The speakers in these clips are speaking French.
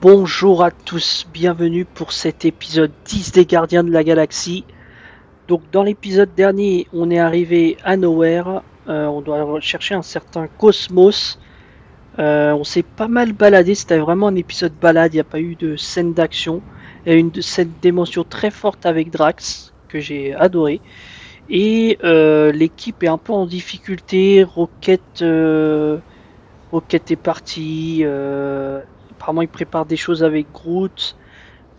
Bonjour à tous, bienvenue pour cet épisode 10 des Gardiens de la Galaxie. Donc dans l'épisode dernier, on est arrivé à Nowhere, on doit chercher un certain Cosmos. On s'est pas mal baladé, c'était vraiment un épisode balade, il n'y a pas eu de scène d'action. Il y a eu une scène d'émotion très forte avec Drax, que j'ai adoré. Et l'équipe est un peu en difficulté, Rocket est parti, apparemment il prépare des choses avec Groot.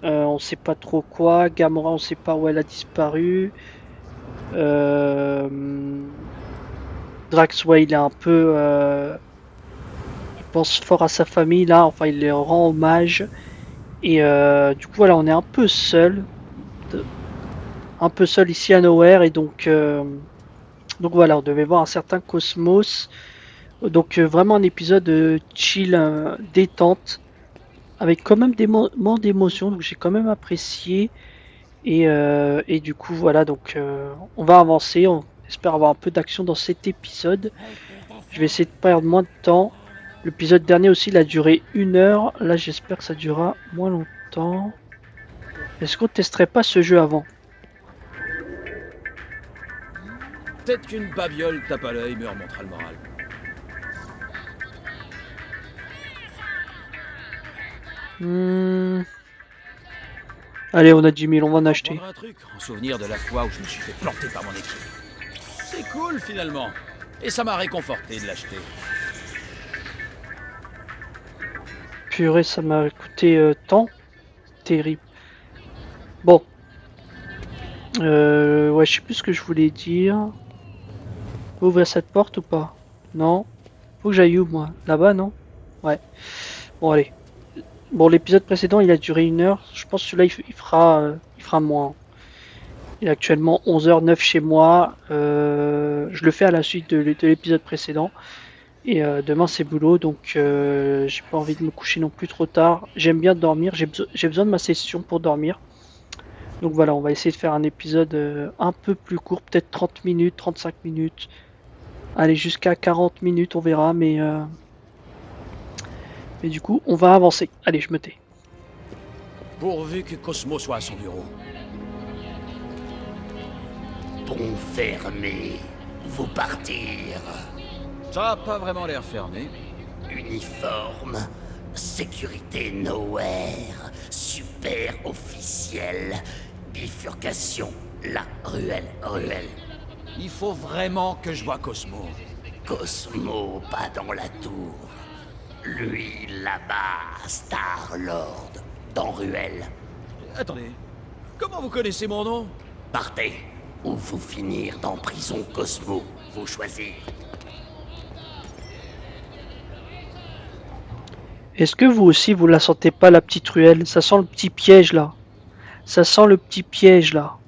On sait pas trop quoi. Gamora, on sait pas où elle a disparu. Drax, ouais, il est un peu. Il pense fort à sa famille là. Enfin, il leur rend hommage. Et du coup, voilà, on est un peu seul. Un peu seul ici à Nowhere. Et donc voilà, on devait voir un certain Cosmos. Donc vraiment un épisode chill, détente. Avec quand même des moments d'émotion. Donc j'ai quand même apprécié. Et du coup, voilà, donc on va avancer. On espère avoir un peu d'action dans cet épisode. Je vais essayer de perdre moins de temps. L'épisode dernier aussi, il a duré 1 heure. Là, j'espère que ça durera moins longtemps. Est-ce qu'on testerait pas ce jeu avant? Peut-être qu'une babiole tape à l'œil me remontera le moral. Allez, on a 10 000, on va en On acheter. prendra un truc en souvenir de la fois où je me suis fait planter par mon équipe. C'est cool finalement. Et ça m'a réconforté de l'acheter. Purée, ça m'a coûté tant. Terrible. Bon. Ouais, je sais plus ce que je voulais dire. Faut ouvrir cette porte ou pas? Non. Faut que j'aille où, moi? Là-bas, non? Ouais. Bon, allez. Bon, l'épisode précédent, il a duré 1 heure. Je pense que celui-là, il fera moins. Il est actuellement 11h09 chez moi. Je le fais à la suite de l'épisode précédent. Et demain, c'est boulot, donc j'ai pas envie de me coucher non plus trop tard. J'aime bien dormir. J'ai besoin de ma session pour dormir. Donc voilà, on va essayer de faire un épisode un peu plus court, peut-être 30 minutes, 35 minutes. Allez, jusqu'à 40 minutes, on verra. Mais du coup, on va avancer. Allez, je me tais. Pourvu que Cosmo soit à son bureau. Pont fermé. Vous partir. Ça a pas vraiment l'air fermé. Uniforme. Sécurité nowhere. Super officiel. Bifurcation. La ruelle. Il faut vraiment que je vois Cosmo. Cosmo, pas dans la tour. Lui, là-bas, Star-Lord. Dans ruelle. Attendez, comment vous connaissez mon nom? Partez. Ou vous finir dans prison Cosmo. Vous choisir. Est-ce que vous aussi, vous la sentez pas, la petite ruelle? Ça sent le petit piège, là. Ça sent le petit piège, là.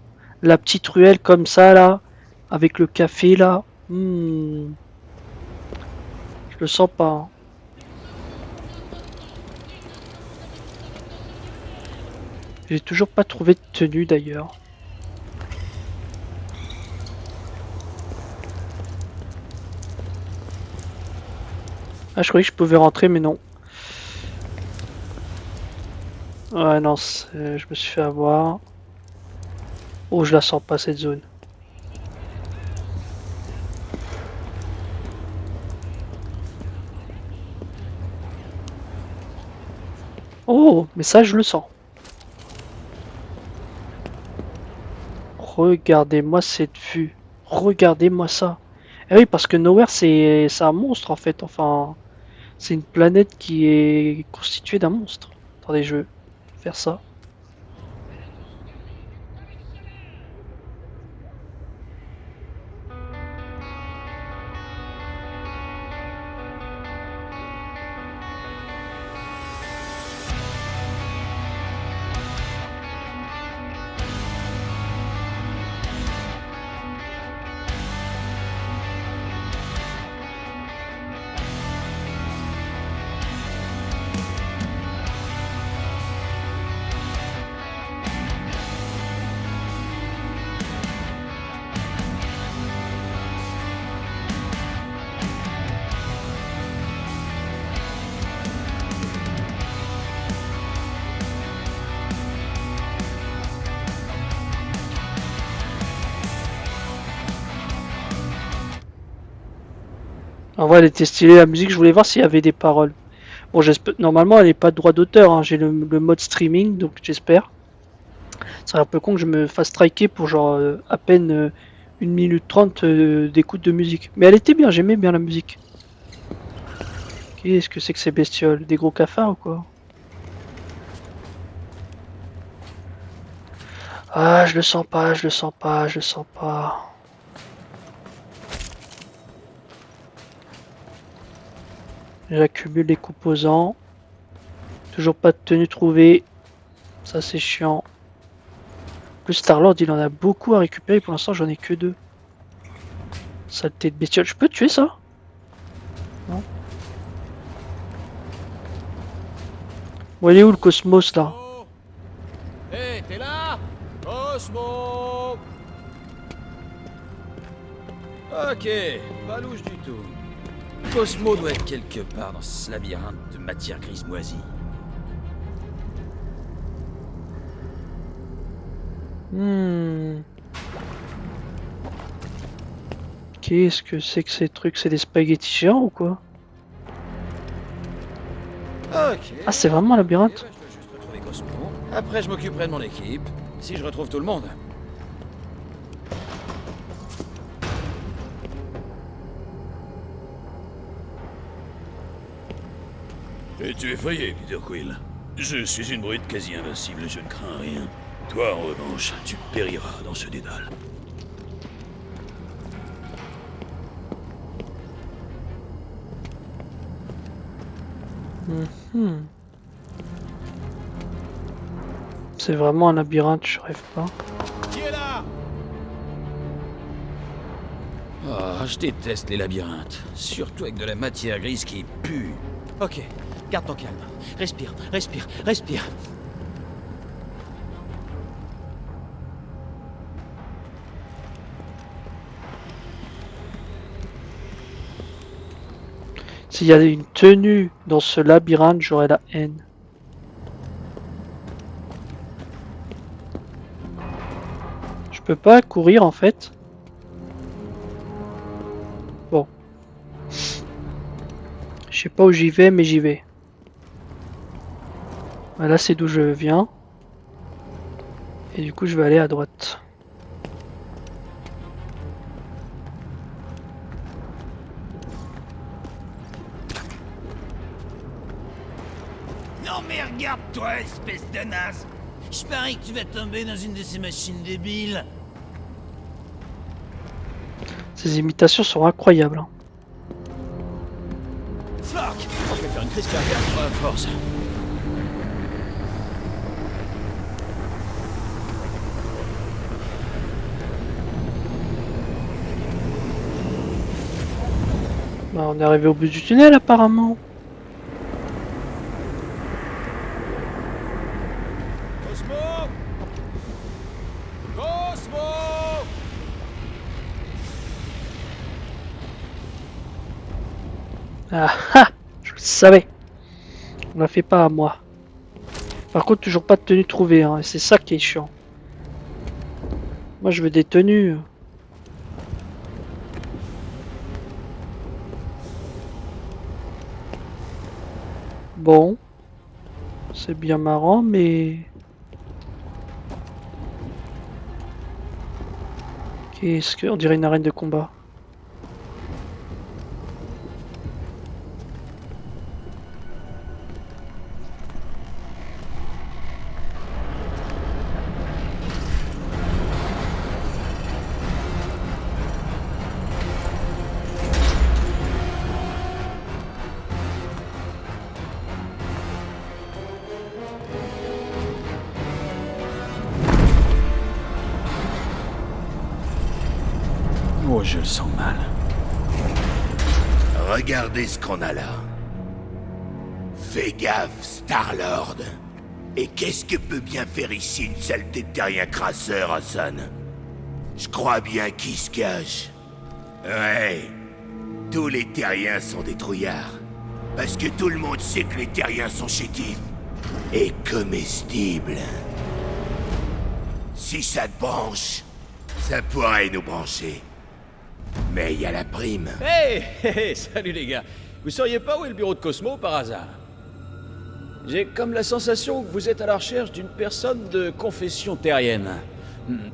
La petite ruelle comme ça, là. Avec le café, là. Je le sens pas, hein. J'ai toujours pas trouvé de tenue, d'ailleurs. Ah, je croyais que je pouvais rentrer, mais non. Ouais, non, je me suis fait avoir. Oh, je la sens pas, cette zone. Oh, mais ça, je le sens. Regardez-moi cette vue. Regardez-moi ça. Eh oui, parce que Nowhere, c'est un monstre, en fait. Enfin, c'est une planète qui est constituée d'un monstre. Attendez, je vais faire ça. En vrai, elle était stylée la musique. Je voulais voir s'il y avait des paroles. Bon, j'espère. Normalement, elle n'est pas de droit d'auteur. Hein. J'ai le mode streaming, donc j'espère. C'est un peu con que je me fasse striker pour genre à peine 1 minute 30 d'écoute de musique. Mais elle était bien, j'aimais bien la musique. Qu'est-ce que c'est que ces bestioles? Des gros cafards ou quoi? Ah, je le sens pas, je le sens pas, je le sens pas. J'accumule les composants. Toujours pas de tenue trouvée. Ça c'est chiant. Le Star-Lord il en a beaucoup à récupérer. Pour l'instant j'en ai que 2. Saleté de bestiole. Je peux tuer ça? Non. Bon, il est où le Cosmos là? Oh. Hé, t'es là? Cosmo! Ok, pas louche du tout. Cosmo doit être quelque part dans ce labyrinthe de matière grise moisie. Qu'est-ce que c'est que ces trucs? C'est des spaghettis géants ou quoi? Ok. Ah, c'est vraiment un labyrinthe? Eh ben, je dois juste retrouver Cosmo. Après, je m'occuperai de mon équipe. Si je retrouve tout le monde. Es-tu effrayé, Peter Quill? Je suis une brute quasi invincible, je ne crains rien. Toi, en revanche, tu périras dans ce dédale. C'est vraiment un labyrinthe, je rêve pas. Qui est là? Ah, je déteste les labyrinthes. Surtout avec de la matière grise qui pue. Ok, garde ton calme. Respire, respire, respire. S'il y avait une tenue dans ce labyrinthe, j'aurais la haine. Je peux pas courir en fait. Bon. Je sais pas où j'y vais, mais j'y vais. Là, c'est d'où je viens. Et du coup, je vais aller à droite. Non mais regarde-toi, espèce de naze! Je parie que tu vas tomber dans une de ces machines débiles. Ces imitations sont incroyables. Hein. Fuck! Je vais faire une crise cardiaque pour la force. Bah, on est arrivé au bout du tunnel apparemment. Cosmo! Cosmo! Ah ah! Je le savais. On l'a fait pas à moi. Par contre, toujours pas de tenue trouvée. Hein, et c'est ça qui est chiant. Moi, je veux des tenues. Bon. C'est bien marrant, mais... Qu'est-ce que... On dirait une arène de combat. Oh, je le sens mal. Regardez ce qu'on a là. Fais gaffe, Star-Lord. Et qu'est-ce que peut bien faire ici une saleté de terrien crasseur, Hassan? Je crois bien qu'il se cache. Ouais. Tous les terriens sont des trouillards. Parce que tout le monde sait que les terriens sont chétifs. Et comestibles. Si ça te branche, ça pourrait nous brancher. Mais il y a la prime. Hey, hey, hey, salut les gars. Vous sauriez pas où est le bureau de Cosmo par hasard? J'ai comme la sensation que vous êtes à la recherche d'une personne de confession terrienne.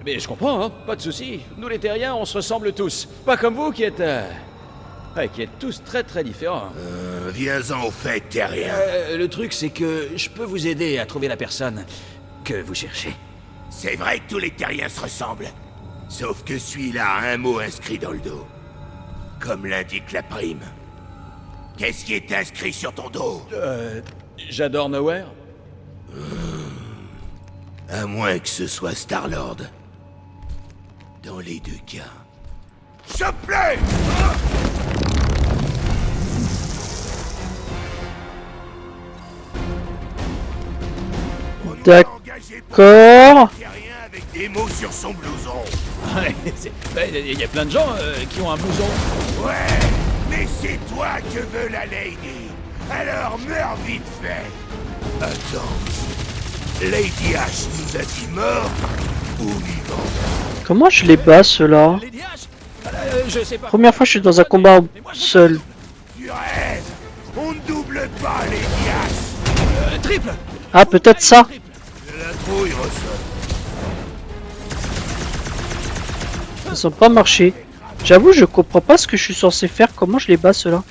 Mais je comprends, hein, pas de souci. Nous les terriens, on se ressemble tous. Pas comme vous qui êtes... ouais, qui êtes tous très très différents. Viens-en au fait, terrien. Le truc, c'est que je peux vous aider à trouver la personne que vous cherchez. C'est vrai que tous les terriens se ressemblent. Sauf que celui-là a un mot inscrit dans le dos. Comme l'indique la prime. Qu'est-ce qui est inscrit sur ton dos? J'adore Nowhere. À moins que ce soit Star-Lord. Dans les deux cas. S'il te plaît! D'accord. Terrien avec des mots sur son blouson. Il y a plein de gens qui ont un blouson. Ouais, mais c'est toi que veut la lady. Alors meurs vite fait. Attends. Lady H nous a dit mort ou vivant? Comment je les bats ceux-là? Lady H je sais pas. Première fois que je suis dans un combat seul. Tu rêves. On ne double pas Lady H. Triple. Ah, peut-être ça. De la trouille ressort. Ça semble pas marcher. J'avoue, je comprends pas ce que je suis censé faire. Comment je les bats ceux-là?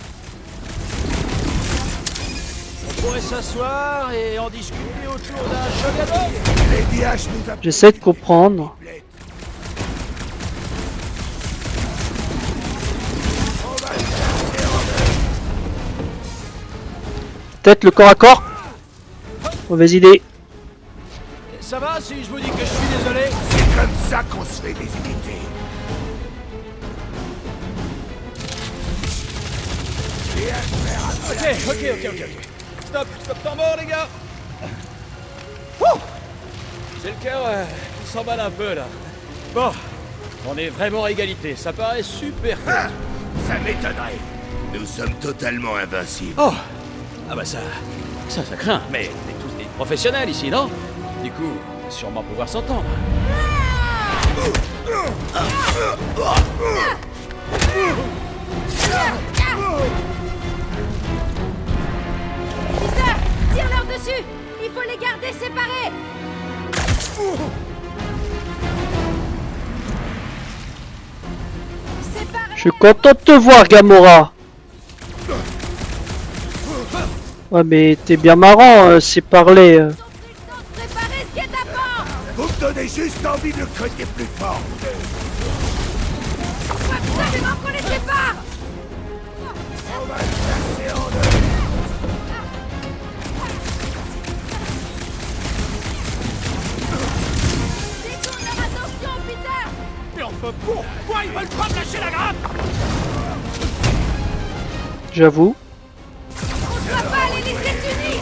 On pourrait s'asseoir et en discuter autour d'un chocolat. Lady H nous a... J'essaie de comprendre. Peut-être le corps à corps? Mauvaise idée. Ça va si je vous dis que je suis désolé? C'est comme ça qu'on se fait des unités. Ok. Stop, temps mort les gars. Ouh, j'ai le cœur qui s'emballe un peu là. Bon, on est vraiment à égalité, ça paraît super cool. Ah, ça m'étonnerait. Nous sommes totalement invincibles. Oh, ah bah ça craint, mais on est tous des professionnels ici, non? Du coup, on va sûrement pouvoir s'entendre. Peter, tire-leur dessus. Il faut les garder séparés. Je suis content de te voir, Gamora. Ouais, mais t'es bien marrant, c'est parler. Ils ont pris le temps de préparer ce guet-apens. Vous me donnez juste envie de le croquer plus fort. Faut absolument qu'on les sépare. On va le casser en deux. Détourne leur attention, Peter. Mais enfin, pourquoi ils veulent pas me lâcher la grappe? J'avoue. On ne doit pas les laisser s'unir.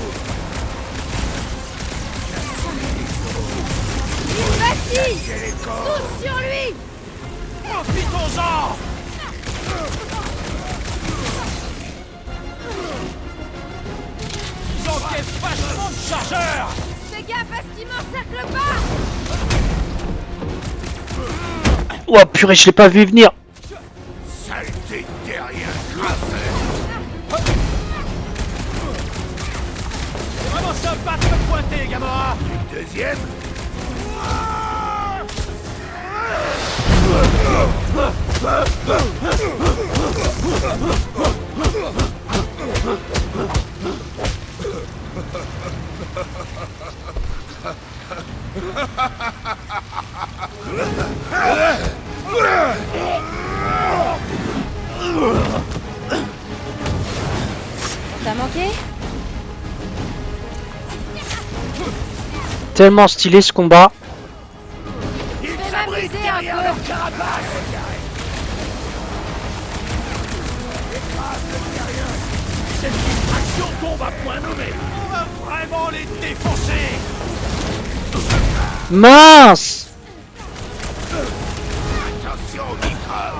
Il vacille. Tous sur lui. Profitons-en! Ils encaissent vachement de chargeurs! Fais gaffe à ce qu'ils m'encerclent pas. Oh purée, je l'ai pas vu venir. Saleté de terrien crasseur. C'est vraiment sympa de me pointer, Gamora! Deuxième. T'as manqué? Tellement stylé ce combat. Il vais s'abrite m'amuser un derrière peu. leur carapace. Cette distraction tombe à point nommé! On va vraiment les défoncer! Mince! Attention au microbe.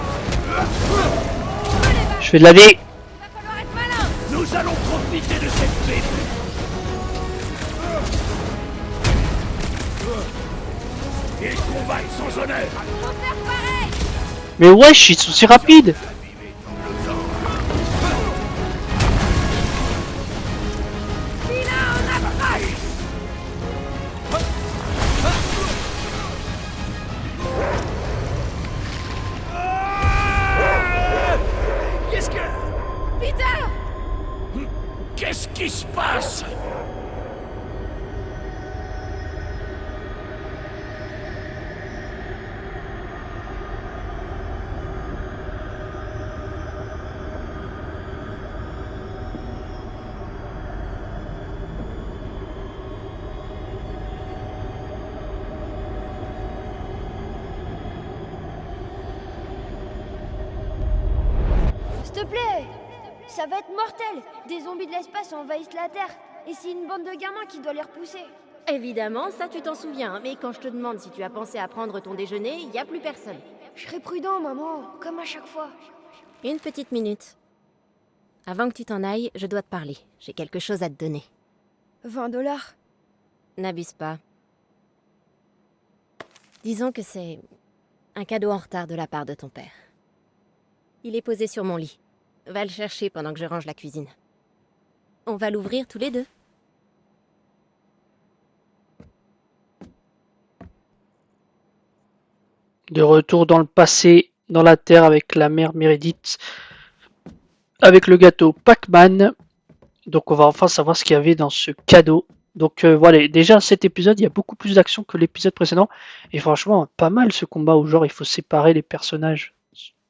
Je fais de la vie. Va falloir être malin. Nous allons profiter de cette paix! Ils combattent sans honneur. Faut faire pareil. Mais wesh, ils sont si rapides. Qu'est-ce que... Peter! Qu'est-ce qui se passe? S'il te plaît! Ça va être mortel! Des zombies de l'espace envahissent la Terre, et c'est une bande de gamins qui doit les repousser. Évidemment, ça tu t'en souviens, mais quand je te demande si tu as pensé à prendre ton déjeuner, y a plus personne. Je serai prudent, maman, comme à chaque fois. Une petite minute. Avant que tu t'en ailles, je dois te parler. J'ai quelque chose à te donner. $20. N'abuse pas. Disons que c'est un cadeau en retard de la part de ton père. Il est posé sur mon lit. Va le chercher pendant que je range la cuisine. On va l'ouvrir tous les deux. De retour dans le passé, dans la Terre avec la mère Meredith, avec le gâteau Pac-Man. Donc on va enfin savoir ce qu'il y avait dans ce cadeau. Donc voilà, déjà cet épisode, il y a beaucoup plus d'action que l'épisode précédent. Et franchement, pas mal ce combat où genre il faut séparer les personnages.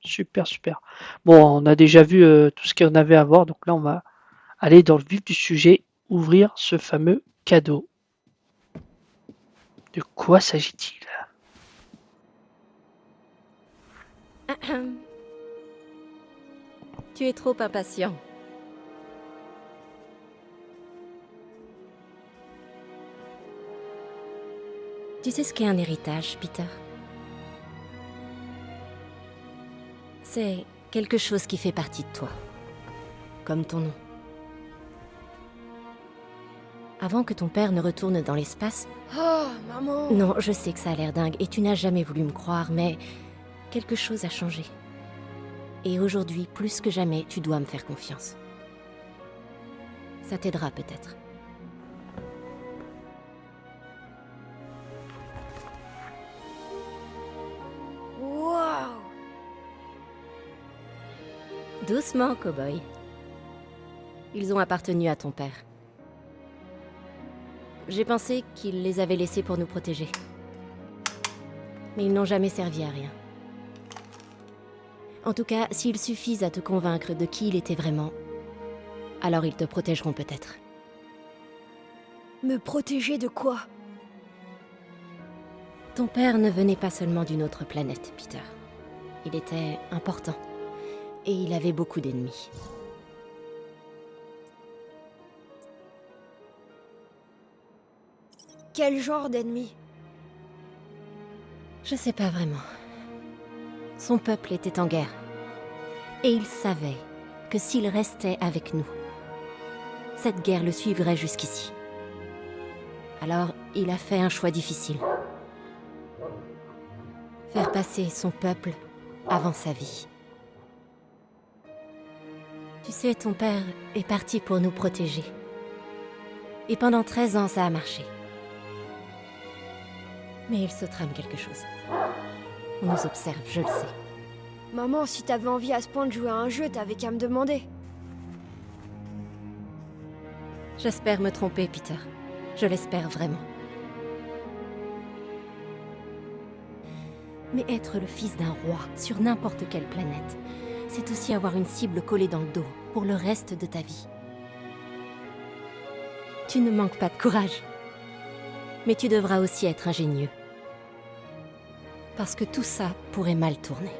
Super, super. Bon, on a déjà vu tout ce qu'on avait à voir. Donc là, on va aller dans le vif du sujet, ouvrir ce fameux cadeau. De quoi s'agit-il? Tu es trop impatient. Tu sais ce qu'est un héritage, Peter? C'est quelque chose qui fait partie de toi. Comme ton nom. Avant que ton père ne retourne dans l'espace... Oh, maman! Non, je sais que ça a l'air dingue et tu n'as jamais voulu me croire, mais... quelque chose a changé. Et aujourd'hui, plus que jamais, tu dois me faire confiance. Ça t'aidera peut-être. Waouh! Doucement, cow-boy. Ils ont appartenu à ton père. J'ai pensé qu'il les avait laissés pour nous protéger. Mais ils n'ont jamais servi à rien. En tout cas, s'ils suffisent à te convaincre de qui il était vraiment, alors ils te protégeront peut-être. Me protéger de quoi? Ton père ne venait pas seulement d'une autre planète, Peter. Il était important. Et il avait beaucoup d'ennemis. Quel genre d'ennemi? Je sais pas vraiment. Son peuple était en guerre. Et il savait que s'il restait avec nous, cette guerre le suivrait jusqu'ici. Alors, il a fait un choix difficile. Faire passer son peuple avant sa vie. Tu sais, ton père est parti pour nous protéger. Et pendant 13 ans, ça a marché. Mais il se trame quelque chose. On nous observe, je le sais. Maman, si t'avais envie à ce point de jouer à un jeu, t'avais qu'à me demander. J'espère me tromper, Peter. Je l'espère vraiment. Mais être le fils d'un roi sur n'importe quelle planète, c'est aussi avoir une cible collée dans le dos pour le reste de ta vie. Tu ne manques pas de courage. Mais tu devras aussi être ingénieux. Parce que tout ça pourrait mal tourner.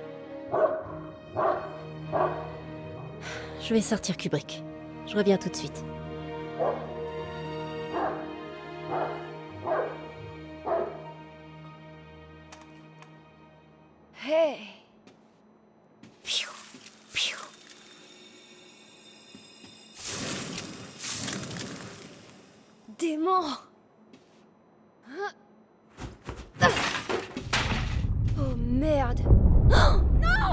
Je vais sortir Kubrick. Je reviens tout de suite. Hey! Piou, piou. Démon! Oh merde! Oh, non!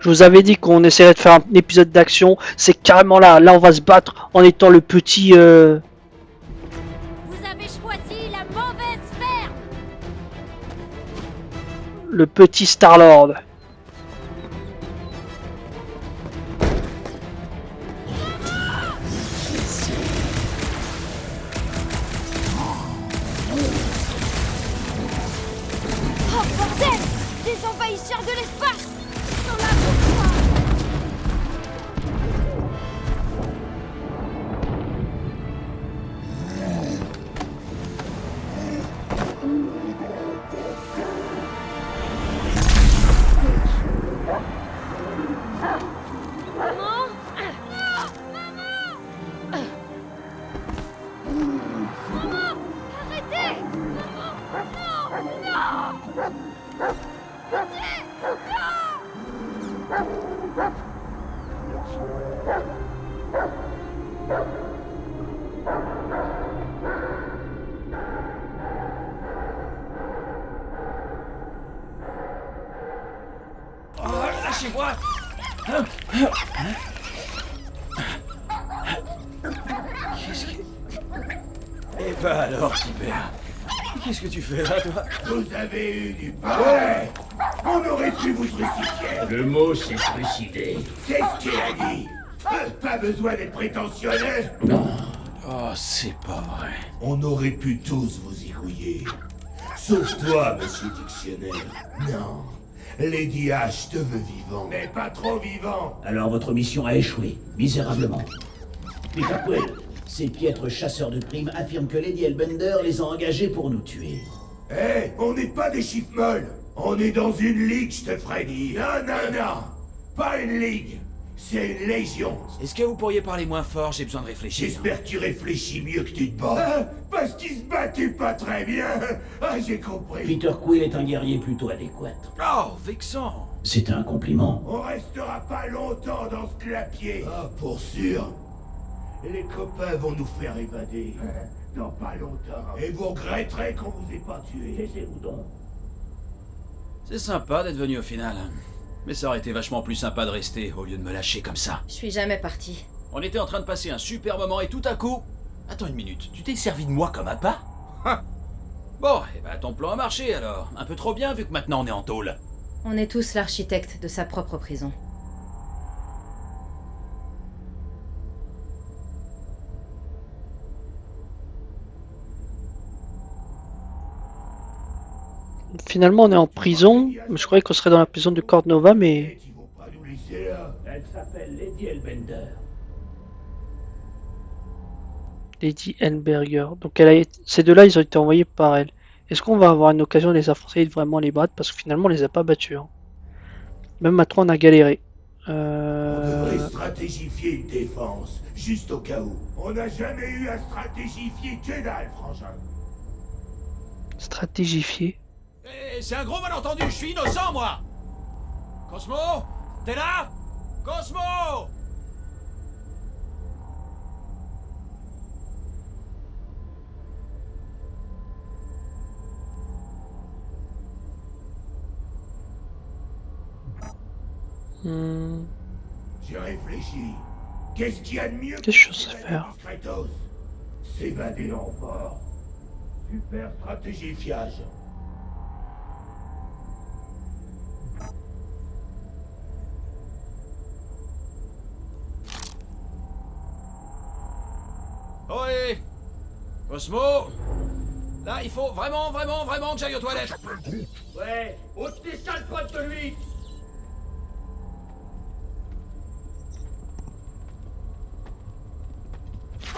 Je vous avais dit qu'on essaierait de faire un épisode d'action. C'est carrément là. Là, on va se battre en étant le petit. Vous avez choisi la mauvaise ferme. Le petit Star-Lord. Oh bordel! Des envahisseurs de l'espace! Ils sont là Lâchez-moi. Qu'est-ce que... Eh ben alors, petit père. Qu'est-ce que tu fais là, toi? Vous avez eu du pareil. On aurait pu vous trucider. Le mot, c'est suicider. C'est ce qu'il a dit. Pas besoin d'être prétentionneux. Oh, c'est pas vrai. On aurait pu tous vous zigouiller. Sauf toi, monsieur Dictionnaire. Non. Lady H te veut vivant. Mais pas trop vivant. Alors votre mission a échoué, misérablement. Peter Quill, ces piètres chasseurs de primes affirment que Lady Hellbender les a engagés pour nous tuer. Eh, on n'est pas des chiffres molles. On est dans une ligue, je te ferai dire. Non. Pas une ligue. C'est une légion. Est-ce que vous pourriez parler moins fort? J'ai besoin de réfléchir. J'espère que tu réfléchis mieux que tu te bats. Parce qu'il se battait pas très bien. Ah, j'ai compris. Peter Quill est un guerrier plutôt adéquat. Oh, vexant. C'est un compliment. On restera pas longtemps dans ce clapier. Ah, pour sûr. Les copains vont nous faire évader. Dans pas longtemps. Et vous regretterez qu'on vous ait pas tué. Taisez-vous donc. C'est sympa d'être venu au final. Mais ça aurait été vachement plus sympa de rester au lieu de me lâcher comme ça. Je suis jamais partie. On était en train de passer un super moment et tout à coup... Attends une minute, tu t'es servi de moi comme un pas? Bon, et ben ton plan a marché alors. Un peu trop bien vu que maintenant on est en tôle. On est tous l'architecte de sa propre prison. Finalement, on est en prison. Je croyais qu'on serait dans la prison de Cordnova, mais Ils vont pas nous laisser là. Elle s'appelle Lady Hellbender. Lady Hellberger. Donc ces deux-là, ils ont été envoyés par elle. Est-ce qu'on va avoir une occasion de les affronter et de vraiment les battre? Parce que finalement, on les a pas battus. Hein. Même à 3, on a galéré. On devrait stratégifier une défense, juste au cas où. On n'a jamais eu à stratégifier que dalle, frangin. Stratégifier. Eh, c'est un gros malentendu, je suis innocent moi. Cosmo, t'es là? Cosmo! J'ai réfléchi. Qu'est-ce qu'il y a de mieux Qu'est-ce que je sais faire? Kratos? S'évader en port. Super stratégifiage. Ohé! Cosmo! Là, il faut vraiment que j'aille aux toilettes. Ouais, ôte tes sales potes de lui.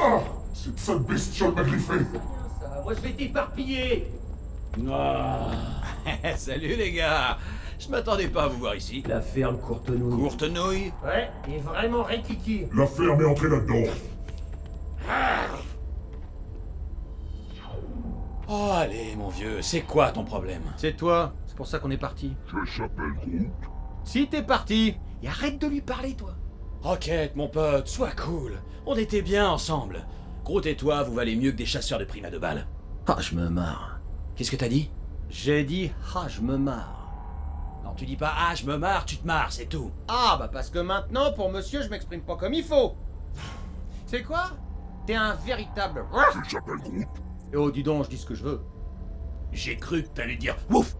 Ah, cette sale bestiole m'a griffé. Moi je vais t'éparpiller. Salut les gars! Je m'attendais pas à vous voir ici. La ferme Courtenouille. Courtenouille? Ouais, et vraiment rékiki. La ferme est entrée là-dedans. Oh allez mon vieux, c'est quoi ton problème? C'est toi, c'est pour ça qu'on est parti. Je s'appelle Groot. Si t'es parti, et arrête de lui parler, toi. Rocket, mon pote, sois cool. On était bien ensemble. Groot et toi, vous valez mieux que des chasseurs de primes à 2 balles. Ah, je me marre. Qu'est-ce que t'as dit? J'ai dit, ah, je me marre. Non, tu dis pas « Ah, je me marre », tu te marres, c'est tout. Ah, bah parce que maintenant, pour monsieur, je m'exprime pas comme il faut. C'est quoi? T'es un véritable... Je s'appelle Groot. Et oh, dis donc, je dis ce que je veux. J'ai cru que t'allais dire ouf.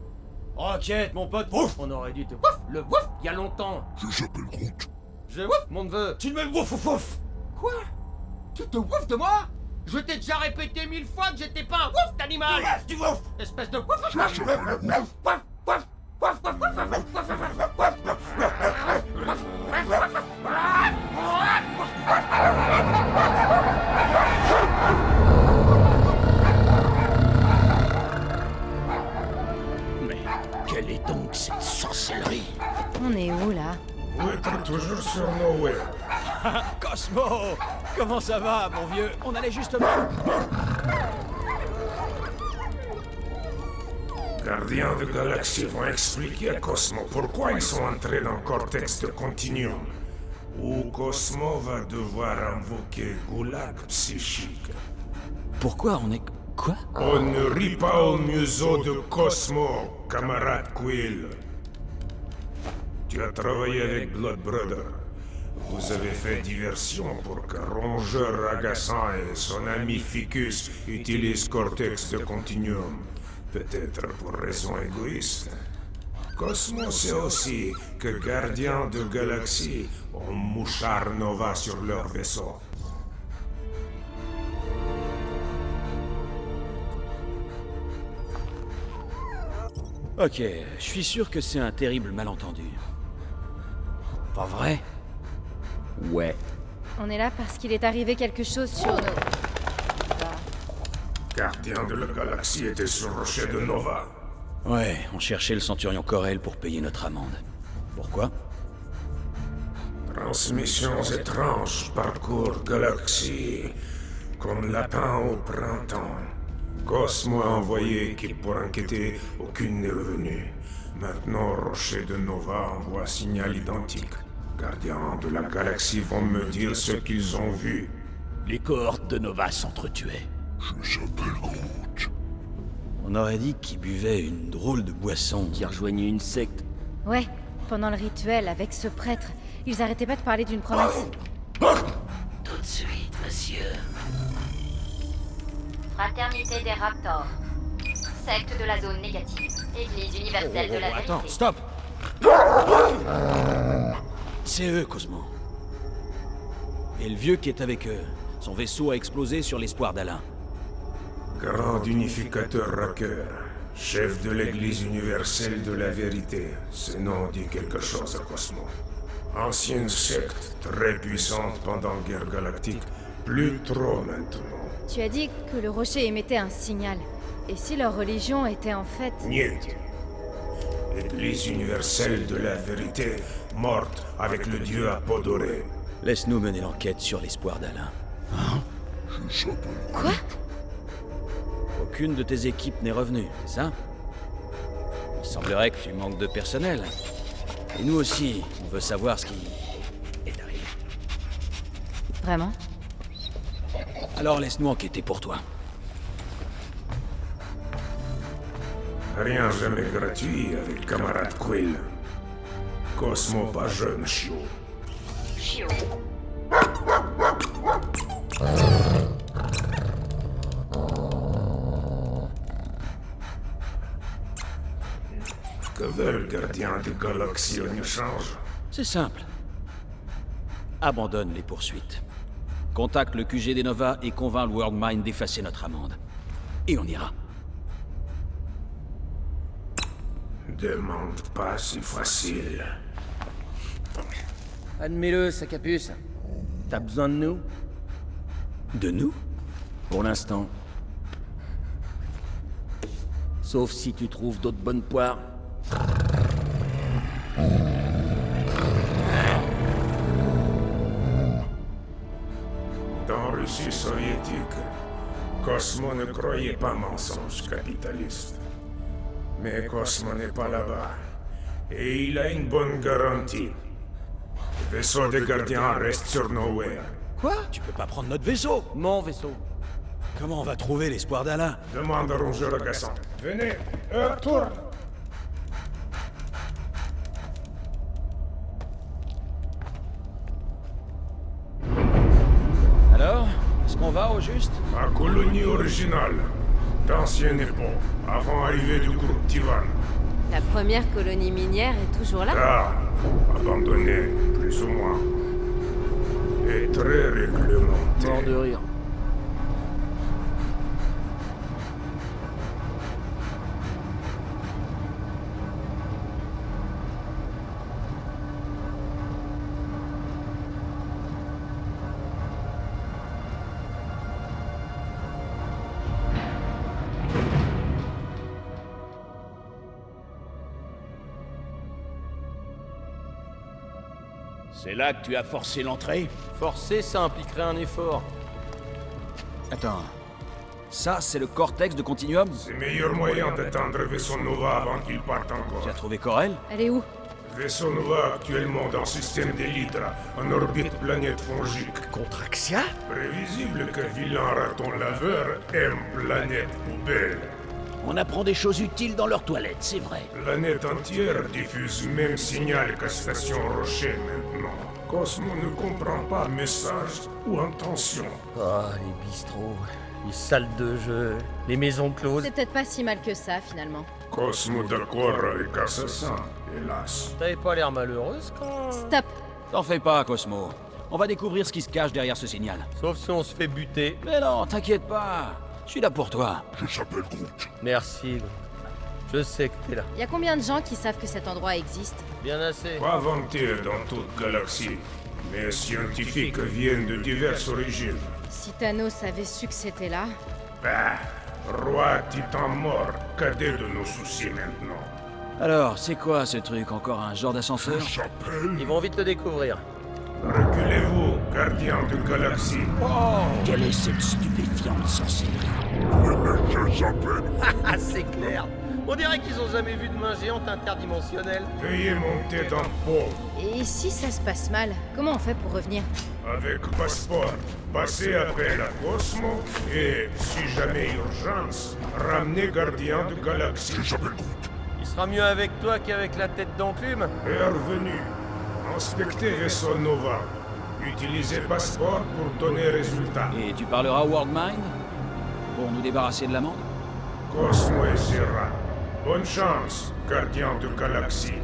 Roquette, mon pote, Ouf! On aurait dû te wouf, le wouf, il y a longtemps. Je s'appelle Groot. Je wouf, mon neveu. tu me ouf ouf ouf. Quoi? Tu te wouf de moi? Je t'ai déjà répété 1000 fois que j'étais pas un wouf d'animal! Tu ouf. Espèce de wouf! Je s'appelle Groot. Mais quelle est donc cette sorcellerie? On est où là? Vous êtes toujours sur Nowhere. Cosmo, comment ça va, mon vieux? On allait justement... Gardiens de Galaxie vont expliquer à Cosmo pourquoi ils sont entrés dans le cortex de Continuum. Ou Cosmo va devoir invoquer Goulag psychique. Pourquoi on est... Quoi? On ne rit pas au museau de Cosmo, camarade Quill. Tu as travaillé avec Blood Brother. Vous avez fait diversion pour qu'un rongeur agaçant et son ami Ficus utilisent Cortex de Continuum. Peut-être pour raison égoïste. Cosmo sait aussi que Gardiens de Galaxie ont Mouchard Nova sur leur vaisseau. Ok, je suis sûr que c'est un terrible malentendu. Pas vrai? Ouais. On est là parce qu'il est arrivé quelque chose sur nous. Gardiens de la Galaxie étaient sur le rocher de Nova. Ouais, on cherchait le Centurion Corel pour payer notre amende. Pourquoi? Transmissions étranges parcourent Galaxie, comme lapin au printemps. Cosmo a envoyé équipe pour enquêter, aucune n'est revenue. Maintenant, Rocher de Nova envoie signal identique. Gardiens de la Galaxie vont me dire ce qu'ils ont vu. Les cohortes de Nova s'entretuaient. Je s'appelle Groot. On aurait dit qu'il buvait une drôle de boisson. Qui rejoignait une secte. Ouais, pendant le rituel avec ce prêtre, ils arrêtaient pas de parler d'une promesse. Tout de suite, monsieur. Fraternité des Raptors. Secte de la zone négative. Église universelle de la vérité. Attends, stop! C'est eux, Cosmo. Et le vieux qui est avec eux. Son vaisseau a explosé sur l'espoir d'Alain. Grand unificateur Racker, chef de l'Église universelle de la vérité. Ce nom dit quelque chose à Cosmo. Ancienne secte, très puissante pendant la guerre galactique, plus trop maintenant. Tu as dit que le rocher émettait un signal. Et si leur religion était en fait... Niet. L'Église universelle de la vérité, morte avec le dieu à peau dorée. Laisse-nous mener l'enquête sur l'espoir d'Alain. Je s'appelle Quoi? Aucune de tes équipes n'est revenue, c'est ça? Il semblerait que tu manques de personnel. Et nous aussi, on veut savoir ce qui est arrivé. Vraiment? Alors laisse-nous enquêter pour toi. Rien jamais gratuit avec camarade Quill. Cosmo pas jeune, chiot. Chiot. Que veulent gardiens de Galaxie en échange? C'est simple. Abandonne les poursuites. Contacte le QG des Nova et convainc le World Mind d'effacer notre amende. Et on ira. Demande pas si facile. Admets-le, Sacapuce. T'as besoin de nous? De nous? Pour l'instant. Sauf si tu trouves d'autres bonnes poires. Dans Russie soviétique, Cosmo ne croyait pas mensonge capitaliste. Mais Cosmo n'est pas là-bas. Et il a une bonne garantie. Le vaisseau des gardiens reste sur Nowhere. Quoi? Tu peux pas prendre notre vaisseau! Mon vaisseau. Comment on va trouver l'espoir d'Alain? Demande à Rongeur agaçant. Venez, retourne. va au juste? Ma colonie originale, d'ancienne époque, avant arrivée du groupe Tivan. La première colonie minière est toujours là? Là, abandonnée, plus ou moins. Et très réglementée. Mort de rire. C'est là que tu as forcé l'entrée? Forcer, ça impliquerait un effort. Attends. Ça, c'est le cortex de Continuum? C'est le meilleur moyen d'atteindre Vaisseau Nova avant qu'il parte encore. Tu as trouvé Corel? Elle est où? Vaisseau Nova actuellement dans le système d'élite, en orbite planète fongique. Contraxia? Prévisible qu'un vilain raton laveur aime planète poubelle. On apprend des choses utiles dans leurs toilettes, c'est vrai. Planète entière diffuse même signal qu'à Station Rocher maintenant. Cosmo ne comprend pas message ou intention. Ah, les bistrots, les salles de jeu, les maisons closes. C'est peut-être pas si mal que ça, finalement. Cosmo d'accord avec Assassin, hélas. T'avais pas l'air malheureuse quand... Stop! T'en fais pas, Cosmo. On va découvrir ce qui se cache derrière ce signal. Sauf si on se fait buter. Mais non, t'inquiète pas. Je suis là pour toi. Je s'appelle Groot. Merci, Groot. Je sais que t'es là. Y a combien de gens qui savent que cet endroit existe? Bien assez. Pas vanté dans toute galaxie, mais scientifiques viennent de diverses origines. Si Thanos avait su que c'était là... Bah, roi titan mort, cadet de nos soucis maintenant. Alors, c'est quoi ce truc? Encore un genre d'ascenseur? Je s'appelle... Ils vont vite le découvrir. Reculez-vous, gardien de galaxie. Quelle est cette stupéfiante sorcellerie? Je s'appelle... Ah, c'est clair. On dirait qu'ils ont jamais vu de main géante interdimensionnelle. Veuillez monter dans pot. Et si ça se passe mal, comment on fait pour revenir? Avec passeport, passez après la Cosmo et, si jamais urgence, ramenez gardien de galaxie. Je s'appelle Groot. Il sera mieux avec toi qu'avec la tête d'enclume. Bienvenue. Inspectez vaisseau Nova. Utilisez passeport pour donner résultat. Et tu parleras au Worldmind? Pour nous débarrasser de l'amende? Cosmo et Sierra. Bonne chance, gardien de galaxie.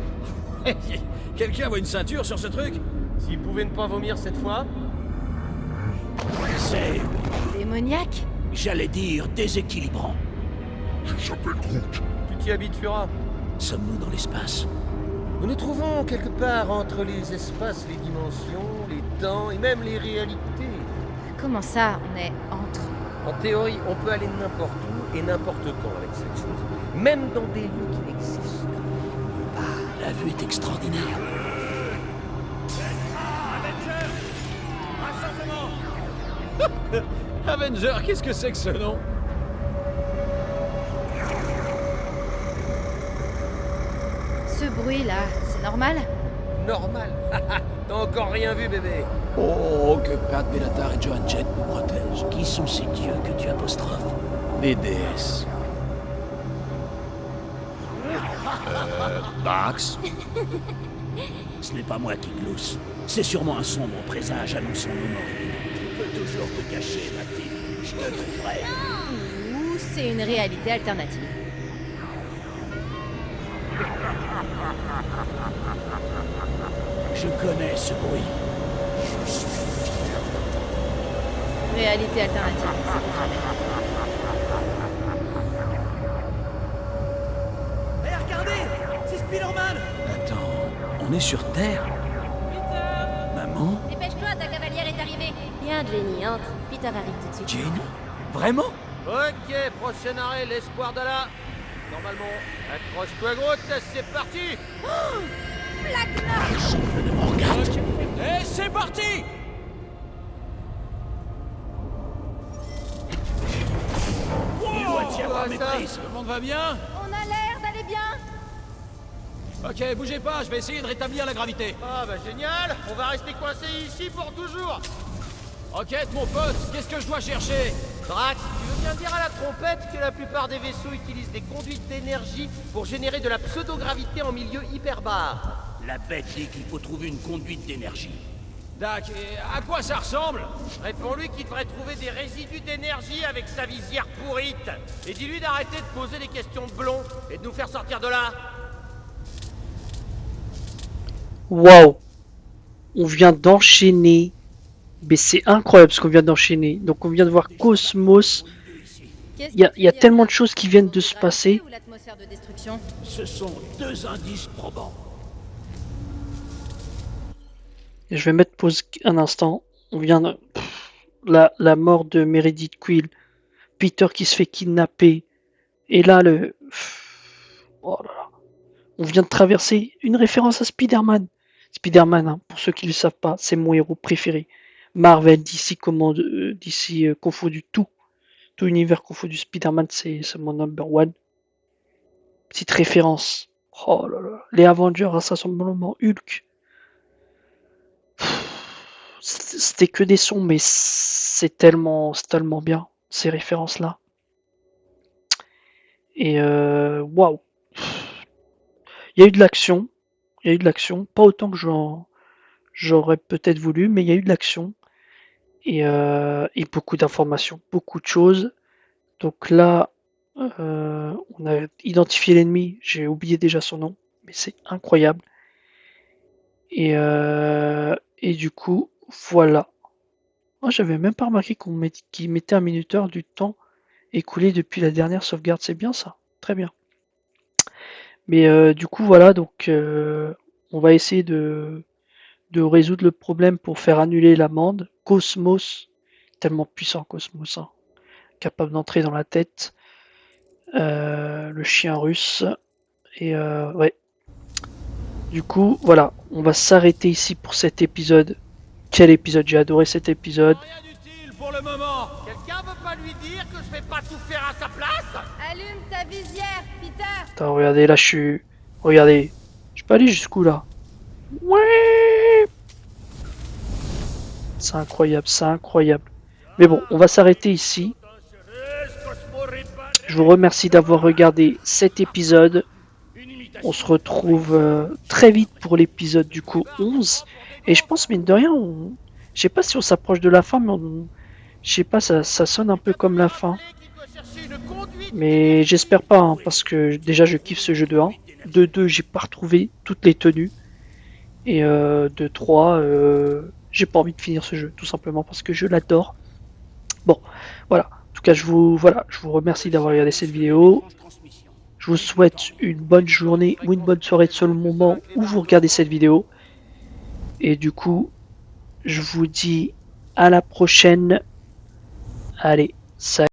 Quelqu'un voit une ceinture sur ce truc? S'ils pouvaient ne pas vomir cette fois... C'est, Démoniaque? j'allais dire, déséquilibrant. Je s'appelle Groot. Tu t'y habitueras. Sommes-nous dans l'espace? Nous nous trouvons quelque part entre les espaces, les dimensions, les temps et même les réalités. Comment ça, on est entre? En théorie, on peut aller n'importe où et n'importe quand avec cette chose. Même dans des lieux qui n'existent. Ah, la vue est extraordinaire. Avenger, qu'est-ce que c'est que ce nom? Ce bruit-là, c'est normal? Normal. T'as encore rien vu, bébé. Oh, que Pat Bellatar et Joan Jett nous protègent. Qui sont ces dieux que tu apostrophes? Des déesses. Bax? Ce n'est pas moi qui glousse. C'est sûrement un sombre présage annonçant nos morts imminentes. Tu peux toujours te cacher, Mathilde. Je te trouverai. Ou c'est une réalité alternative? Je connais ce bruit. Je suis fier. Réalité alternative, c'est confirmé. Hé, regardez! C'est Spider-Man! Attends, on est sur Terre? Maman? Dépêche-toi, ta cavalière est arrivée. Viens, Jenny, entre. Peter arrive tout de suite. Jenny? Vraiment? Ok, prochain arrêt, l'espoir d'Allah. Normalement, accroche-toi, Groot, c'est parti. Et c'est parti! Il doit y avoir maîtrise. Tout le monde va bien? On a l'air d'aller bien? Ok, bougez pas, je vais essayer de rétablir la gravité. Ah bah génial. On va rester coincé ici pour toujours. Rocket, mon pote, qu'est-ce que je dois chercher? Drax, tu veux bien dire à la trompette que la plupart des vaisseaux utilisent des conduites d'énergie pour générer de la pseudo-gravité en milieu hyperbare? La bête dit qu'il faut trouver une conduite d'énergie. Dac, et à quoi ça ressemble? Réponds-lui qu'il devrait trouver des résidus d'énergie avec sa visière pourrite. Et dis-lui d'arrêter de poser des questions de blond et de nous faire sortir de là. Waouh! On vient d'enchaîner. Mais c'est incroyable ce qu'on vient d'enchaîner. Donc on vient de voir Cosmos. Il y a tellement de choses qui viennent de se passer. Ce sont 2 indices probants. Et je vais mettre pause un instant. On vient de... La mort de Meredith Quill. Peter qui se fait kidnapper. Et là, oh là là. On vient de traverser une référence à Spider-Man. Spider-Man, hein, pour ceux qui ne le savent pas, c'est mon héros préféré. Marvel, DC, confondu tout. Tout univers confondu. Spider-Man, c'est mon number one. Petite référence. Oh là là. Les Avengers, Rassemblement Hulk. C'était que des sons, mais c'est tellement bien, ces références-là. Et waouh. Il y a eu de l'action. Pas autant que j'aurais peut-être voulu, mais il y a eu de l'action. Et beaucoup d'informations, beaucoup de choses. Donc là, on a identifié l'ennemi. J'ai oublié déjà son nom, mais c'est incroyable. Et du coup, voilà. Moi, j'avais même pas remarqué qu'il mettait un minuteur du temps écoulé depuis la dernière sauvegarde. C'est bien ça, très bien. Mais du coup, voilà. Donc, on va essayer de résoudre le problème pour faire annuler l'amende. Cosmos, tellement puissant Cosmos, hein, capable d'entrer dans la tête. Le chien russe. Et ouais. Du coup, voilà, on va s'arrêter ici pour cet épisode. Quel épisode, j'ai adoré cet épisode. Rien d'utile pour le moment. Quelqu'un veut pas lui dire que je vais pas tout faire à sa place? Allume ta visière, Peter. Attends, regardez, là je suis... Regardez, je peux aller jusqu'où là? Ouais. C'est incroyable, c'est incroyable. Mais bon, on va s'arrêter ici. Je vous remercie d'avoir regardé cet épisode. On se retrouve très vite pour l'épisode du coup 11. Et je pense, mine de rien, je sais pas si on s'approche de la fin, mais je sais pas, ça sonne un peu comme la fin. Mais j'espère pas, hein, parce que déjà je kiffe ce jeu de 1. De 2, j'ai pas retrouvé toutes les tenues. Et de 3, j'ai pas envie de finir ce jeu, tout simplement parce que je l'adore. Bon, voilà. En tout cas, je vous remercie d'avoir regardé cette vidéo. Je vous souhaite une bonne journée ou une bonne soirée selon le moment où vous regardez cette vidéo. Et du coup, je vous dis à la prochaine. Allez, salut.